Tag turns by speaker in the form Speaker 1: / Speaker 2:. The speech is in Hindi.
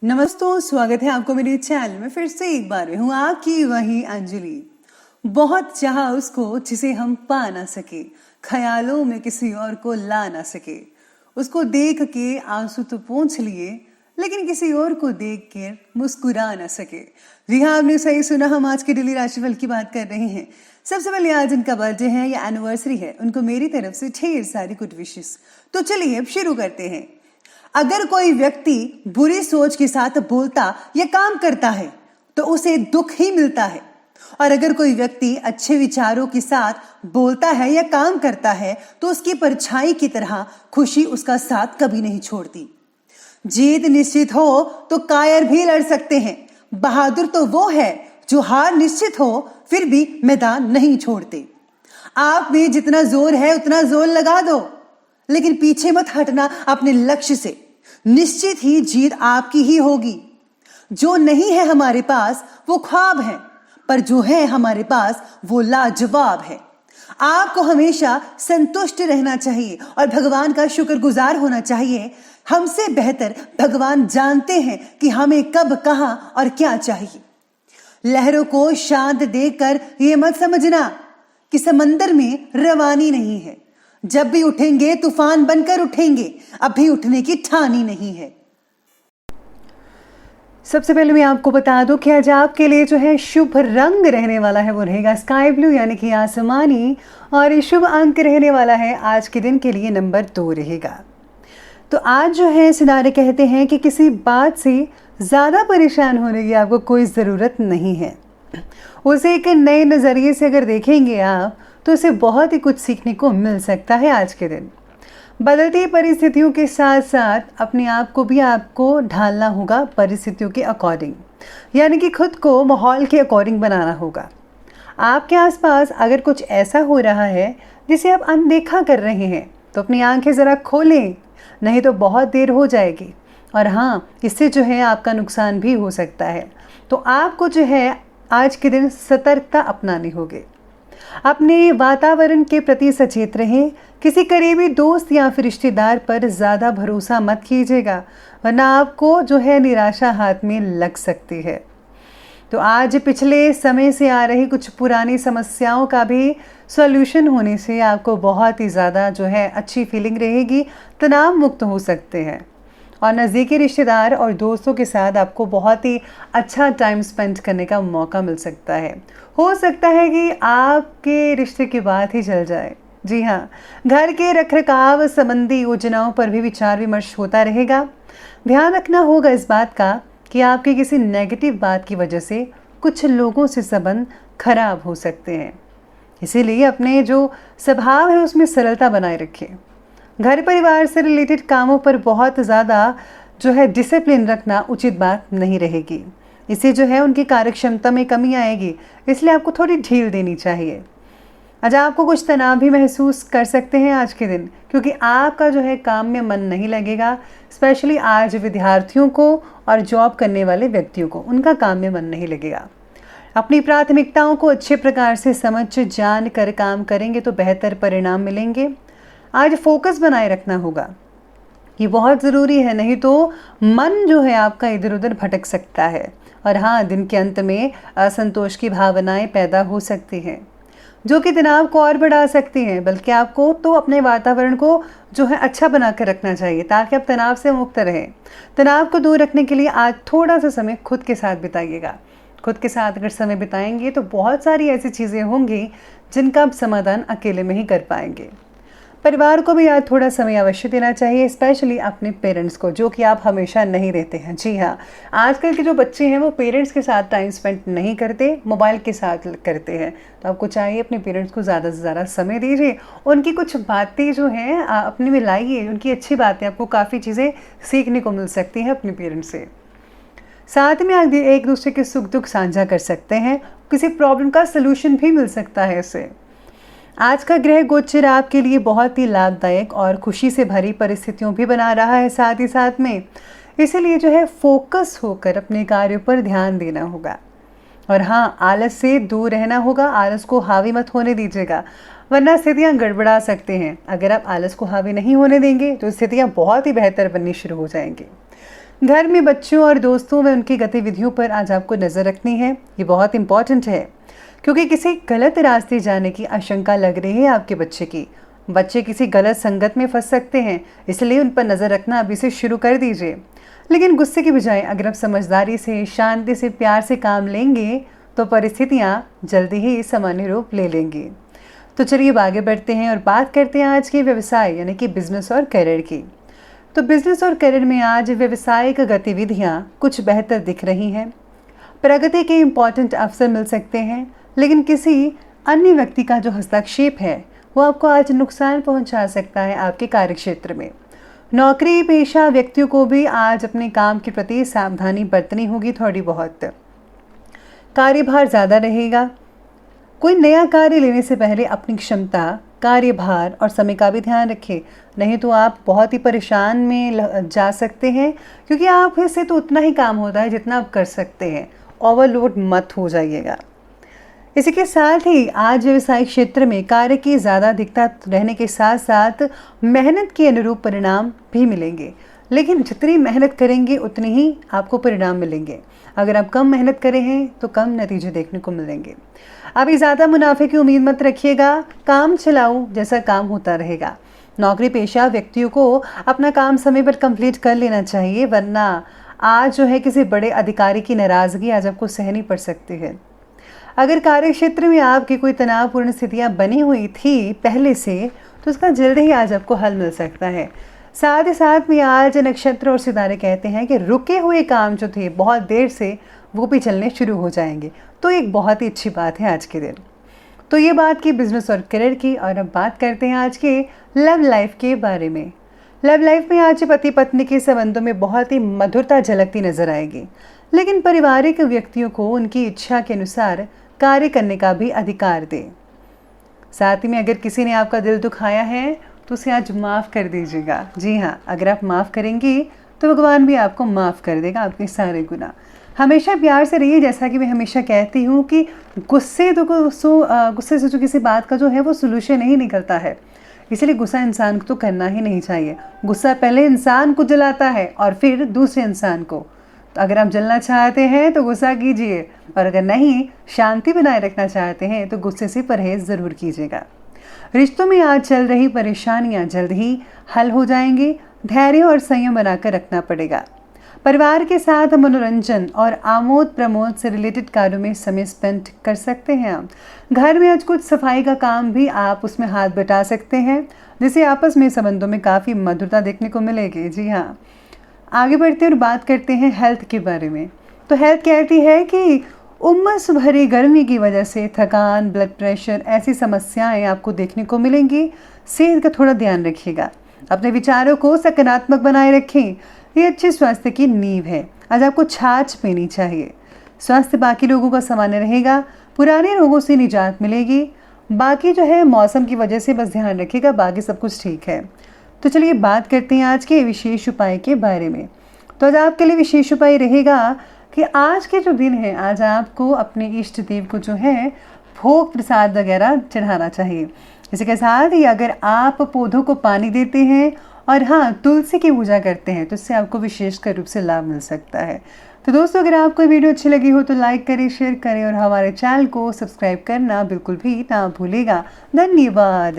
Speaker 1: नमस्ते, स्वागत है आपको मेरे चैनल में। फिर से एक बार हूँ आपकी वही अंजलि। बहुत चाहा उसको जिसे हम पा ना सके, ख्यालों में किसी और को ला ना सके। उसको देख के आंसू तो पोंछ लिए, लेकिन किसी और को देख के मुस्कुरा ना सके। जी हाँ, आपने सही सुना, हम आज के डेली राशिफल की बात कर रहे हैं। सबसे पहले आज उनका बर्थडे है या एनिवर्सरी है, उनको मेरी तरफ से ढेर सारी गुड विशेस। तो चलिए अब शुरू करते हैं। अगर कोई व्यक्ति बुरी सोच के साथ बोलता या काम करता है तो उसे दुख ही मिलता है, और अगर कोई व्यक्ति अच्छे विचारों के साथ बोलता है या काम करता है तो उसकी परछाई की तरह खुशी उसका साथ कभी नहीं छोड़ती। जीत निश्चित हो तो कायर भी लड़ सकते हैं। बहादुर तो वो है जो हार निश्चित हो फिर भी मैदान नहीं छोड़ते। आप में जितना जोर है उतना जोर लगा दो, लेकिन पीछे मत हटना अपने लक्ष्य से। निश्चित ही जीत आपकी ही होगी। जो नहीं है हमारे पास वो ख्वाब है, पर जो है हमारे पास वो लाजवाब है। आपको हमेशा संतुष्ट रहना चाहिए और भगवान का शुक्रगुजार होना चाहिए। हमसे बेहतर भगवान जानते हैं कि हमें कब, कहां और क्या चाहिए। लहरों को शांत देखकर ये मत समझना कि समंदर में रवानी नहीं है। जब भी उठेंगे तूफान बनकर उठेंगे, अभी उठने की ठानी नहीं है। सबसे पहले मैं आपको बता दूं कि आज आपके लिए जो है शुभ रंग रहने वाला है वो रहेगा स्काई ब्लू यानी कि आसमानी, और ये शुभ अंक रहने वाला है आज के दिन के लिए नंबर 2 रहेगा। तो आज जो है सितारे कहते हैं कि किसी बात से ज़्यादा परेशान होने की आपको कोई ज़रूरत नहीं है। उसे एक नए नज़रिए से अगर देखेंगे आप तो उसे बहुत ही कुछ सीखने को मिल सकता है आज के दिन। बदलती परिस्थितियों के साथ साथ अपने आप को भी आपको ढालना होगा परिस्थितियों के अकॉर्डिंग, यानी कि खुद को माहौल के अकॉर्डिंग बनाना होगा। आपके आसपास अगर कुछ ऐसा हो रहा है जिसे आप अनदेखा कर रहे हैं तो अपनी आंखें ज़रा खोलें, नहीं तो बहुत देर हो जाएगी। और हाँ, इससे जो है आपका नुकसान भी हो सकता है। तो आपको जो है आज के दिन सतर्कता अपनानी होगी। अपने वातावरण के प्रति सचेत रहें। किसी करीबी दोस्त या फिर रिश्तेदार पर ज़्यादा भरोसा मत कीजिएगा, वरना आपको जो है निराशा हाथ में लग सकती है। तो आज पिछले समय से आ रही कुछ पुरानी समस्याओं का भी सॉल्यूशन होने से आपको बहुत ही ज़्यादा जो है अच्छी फीलिंग रहेगी, तनाव मुक्त हो सकते हैं। और नज़दीकी रिश्तेदार और दोस्तों के साथ आपको बहुत ही अच्छा टाइम स्पेंड करने का मौका मिल सकता है। हो सकता है कि आपके रिश्ते की बात ही चल जाए। जी हाँ, घर के रखरखाव संबंधी योजनाओं पर भी विचार विमर्श होता रहेगा। ध्यान रखना होगा इस बात का कि आपके किसी नेगेटिव बात की वजह से कुछ लोगों से संबंध खराब हो सकते हैं। इसीलिए अपने जो स्वभाव है उसमें सरलता बनाए रखें। घर परिवार से रिलेटेड कामों पर बहुत ज़्यादा जो है डिसिप्लिन रखना उचित बात नहीं रहेगी। इससे जो है उनकी कार्यक्षमता में कमी आएगी, इसलिए आपको थोड़ी ढील देनी चाहिए। आज आपको कुछ तनाव भी महसूस कर सकते हैं आज के दिन, क्योंकि आपका जो है काम में मन नहीं लगेगा। स्पेशली आज विद्यार्थियों को और जॉब करने वाले व्यक्तियों को उनका काम में मन नहीं लगेगा। अपनी प्राथमिकताओं को अच्छे प्रकार से समझ जान कर काम करेंगे तो बेहतर परिणाम मिलेंगे। आज फोकस बनाए रखना होगा, ये बहुत ज़रूरी है, नहीं तो मन जो है आपका इधर उधर भटक सकता है। और हाँ, दिन के अंत में असंतोष की भावनाएं पैदा हो सकती हैं जो कि तनाव को और बढ़ा सकती हैं। बल्कि आपको तो अपने वातावरण को जो है अच्छा बना कर रखना चाहिए ताकि आप तनाव से मुक्त रहें। तनाव को दूर रखने के लिए आज थोड़ा सा समय खुद के साथ बिताइएगा। खुद के साथ अगर समय बिताएंगे तो बहुत सारी ऐसी चीज़ें होंगी जिनका आप समाधान अकेले में ही कर पाएंगे। परिवार को भी आज थोड़ा समय अवश्य देना चाहिए, स्पेशली अपने पेरेंट्स को, जो कि आप हमेशा नहीं रहते हैं। जी हाँ, आजकल के जो बच्चे हैं वो पेरेंट्स के साथ टाइम स्पेंड नहीं करते, मोबाइल के साथ करते हैं। तो आपको चाहिए अपने पेरेंट्स को ज़्यादा से ज़्यादा समय दीजिए, उनकी कुछ बातें जो हैं अपने में लाइए, उनकी अच्छी बातें, आपको काफ़ी चीज़ें सीखने को मिल सकती हैं अपने पेरेंट्स से। साथ में आप एक दूसरे के सुख दुख साझा कर सकते हैं, किसी प्रॉब्लम का सलूशन भी मिल सकता है इससे। आज का ग्रह गोचर आपके लिए बहुत ही लाभदायक और खुशी से भरी परिस्थितियों भी बना रहा है साथ ही साथ में। इसीलिए जो है फोकस होकर अपने कार्यों पर ध्यान देना होगा। और हाँ, आलस से दूर रहना होगा। आलस को हावी मत होने दीजिएगा, वरना स्थितियाँ गड़बड़ा सकते हैं। अगर आप आलस को हावी नहीं होने देंगे तो स्थितियाँ बहुत ही बेहतर बननी शुरू हो जाएंगी। घर में बच्चों और दोस्तों व उनकी गतिविधियों पर आज आपको नज़र रखनी है। ये बहुत इंपॉर्टेंट है क्योंकि किसी गलत रास्ते जाने की आशंका लग रही है आपके बच्चे की। बच्चे किसी गलत संगत में फंस सकते हैं, इसलिए उन पर नज़र रखना अभी से शुरू कर दीजिए। लेकिन गुस्से की बजाय अगर आप समझदारी से, शांति से, प्यार से काम लेंगे तो परिस्थितियाँ जल्दी ही सामान्य रूप ले लेंगी। तो चलिए अब आगे बढ़ते हैं और बात करते हैं आज के व्यवसाय यानी कि बिजनेस और करियर की। तो बिजनेस और करियर में आज व्यवसायिक गतिविधियां कुछ बेहतर दिख रही हैं। प्रगति के इम्पॉर्टेंट अवसर मिल सकते हैं, लेकिन किसी अन्य व्यक्ति का जो हस्तक्षेप है वो आपको आज नुकसान पहुंचा सकता है आपके कार्यक्षेत्र में। नौकरी पेशा व्यक्तियों को भी आज अपने काम के प्रति सावधानी बरतनी होगी थोड़ी बहुत। कार्यभार ज़्यादा रहेगा। कोई नया कार्य लेने से पहले अपनी क्षमता, कार्यभार और समय का भी ध्यान रखें, नहीं तो आप बहुत ही परेशान में जा सकते हैं, क्योंकि आप से तो उतना ही काम होता है जितना आप कर सकते हैं। ओवरलोड मत हो जाइएगा। इसी के साथ ही आज व्यवसायिक क्षेत्र में कार्य की ज़्यादा अधिकता रहने के साथ साथ मेहनत के अनुरूप परिणाम भी मिलेंगे, लेकिन जितनी मेहनत करेंगे उतनी ही आपको परिणाम मिलेंगे। अगर आप कम मेहनत करें हैं तो कम नतीजे देखने को मिलेंगे। अभी ज़्यादा मुनाफे की उम्मीद मत रखिएगा, काम चलाओ जैसा काम होता रहेगा। नौकरी पेशा व्यक्तियों को अपना काम समय पर कंप्लीट कर लेना चाहिए, वरना आज जो है किसी बड़े अधिकारी की नाराज़गी आज आपको सहनी पड़ सकती है। अगर कार्य क्षेत्र में आपकी कोई तनावपूर्ण स्थितियाँ बनी हुई थी पहले से, तो उसका जल्द ही आज आपको हल मिल सकता है। साथ ही साथ में आज नक्षत्र और सितारे कहते हैं कि रुके हुए काम जो थे बहुत देर से, वो भी चलने शुरू हो जाएंगे। तो एक बहुत ही अच्छी बात है आज के दिन। तो ये बात की बिजनेस और करियर की, और अब बात करते हैं आज के लव लाइफ के बारे में। लव लाइफ में आज पति पत्नी के संबंधों में बहुत ही मधुरता झलकती नजर आएगी, लेकिन पारिवारिक व्यक्तियों को उनकी इच्छा के अनुसार कार्य करने का भी अधिकार दें। साथ ही में अगर किसी ने आपका दिल दुखाया है तो उसे आज माफ़ कर दीजिएगा। जी हाँ, अगर आप माफ़ करेंगी तो भगवान भी आपको माफ़ कर देगा आपके सारे गुनाह। हमेशा प्यार से रहिए, जैसा कि मैं हमेशा कहती हूँ कि गुस्से से जो किसी बात का जो है वो सोल्यूशन नहीं निकलता है, इसलिए गुस्सा इंसान को तो करना ही नहीं चाहिए। गुस्सा पहले इंसान को जलाता है और फिर दूसरे इंसान को। तो अगर आप जलना चाहते हैं तो गुस्सा कीजिए, और अगर नहीं, शांति बनाए रखना चाहते हैं तो गुस्से से परहेज़ ज़रूर कीजिएगा। रिश्तों में आज चल रही परेशानियां जल्द ही हल हो जाएंगी। धैर्य और संयम बनाकर रखना पड़ेगा। परिवार के साथ मनोरंजन और आमोद प्रमोद से रिलेटेड कार्यों में समय स्पेंड कर सकते हैं आप। घर में आज कुछ सफाई का काम भी आप उसमें हाथ बटा सकते हैं, जिससे आपस में संबंधों में काफ़ी मधुरता देखने को मिलेगी। जी हाँ, आगे बढ़ते और बात करते हैं हेल्थ के बारे में। तो हेल्थ कहती है कि उमस भरी गर्मी की वजह से थकान, ब्लड प्रेशर, ऐसी समस्याएं आपको देखने को मिलेंगी। सेहत का थोड़ा ध्यान रखिएगा। अपने विचारों को सकारात्मक बनाए रखें, ये अच्छे स्वास्थ्य की नींव है। आज आपको छाछ पीनी चाहिए। स्वास्थ्य बाकी लोगों का सामान्य रहेगा, पुराने रोगों से निजात मिलेगी। बाकी जो है मौसम की वजह से बस ध्यान रखिएगा, बाकी सब कुछ ठीक है। तो चलिए बात करते हैं आज के विशेष उपाय के बारे में। तो आज आपके लिए विशेष उपाय रहेगा कि आज के जो दिन है, आज आपको अपने इष्ट देव को जो है भोग प्रसाद वगैरह चढ़ाना चाहिए। इसी के साथ ही अगर आप पौधों को पानी देते हैं और हाँ, तुलसी की पूजा करते हैं तो इससे आपको विशेषकर रूप से लाभ मिल सकता है। तो दोस्तों, अगर आपको वीडियो अच्छी लगी हो तो लाइक करें, शेयर करें और हमारे चैनल को सब्सक्राइब करना बिल्कुल भी ना भूलिएगा। धन्यवाद।